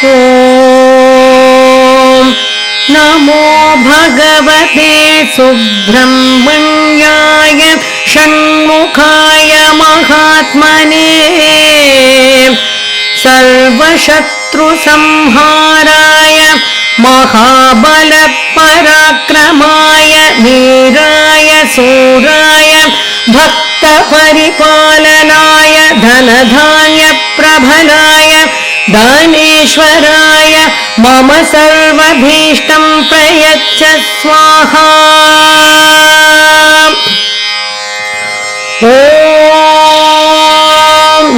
ॐ नमो भगवते सुब्रह्मण्याय षण्मुखाय महात्मने सर्वशत्रुसंहाराय महाबलपराक्रमाय वीराय शूराय भक्तपरिपालनाय धनधान्यप्रभलाय दानेश्वराय मम सर्वभीष्टं प्रयच्छ स्वाहा। ॐ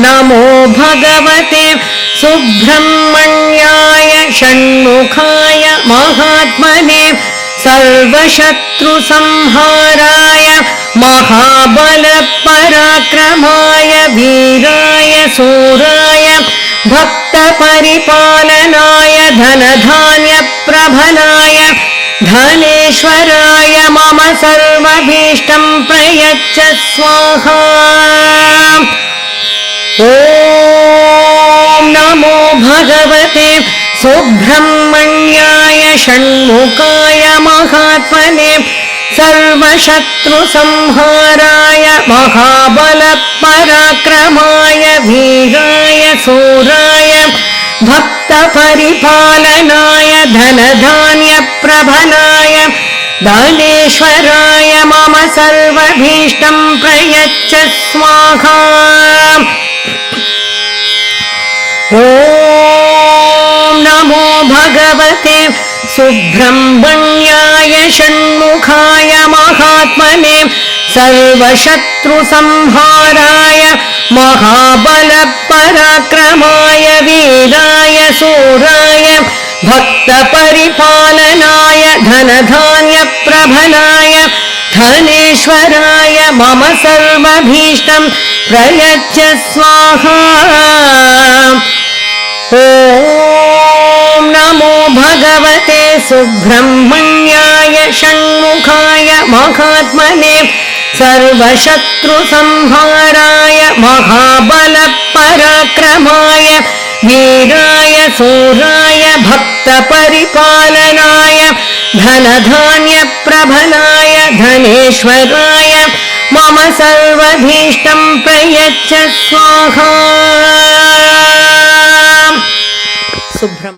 नमो भगवते सुब्रह्मण्याय षण्मुखाय महात्मने सर्वशत्रुसंहाराय महाबलपराक्रमाय वीराय शूराय भक्तपरिपालनाय धनधान्यप्रभलाय धनेश्वराय मम सर्वभीष्टं प्रयच्छ स्वाहा। ॐ नमो भगवते सुब्रह्मण्याय षण्मुखाय महात्मने सर्वशत्रुसंहाराय महाबलपराक्रमाय वीराय शूराय भक्तपरिपालनाय धनधान्यप्रभलाय दानेश्वराय मम सर्वभीष्टं प्रयच्छ स्वाहा। ॐ नमो भगवते सुब्रह्मण्याय षण्मुखाय महात्मने सर्वशत्रुसंहाराय महाबलपराक्रमाय वीराय शूराय भक्तपरिपालनाय धनधान्यप्रभलाय धनेश्वराय मम सर्वभीष्टं प्रयच्छ स्वाहा। ॐ नमो भगवते सुब्रह्मण्याय षण्मुखाय महात्मने सर्वशत्रुसंहाराय महाबलपराक्रमाय वीराय शूराय भक्तपरिपालनाय धनधान्यप्रभलाय धनेश्वराय मम सर्वभीष्टं प्रयच्छ स्वाहा।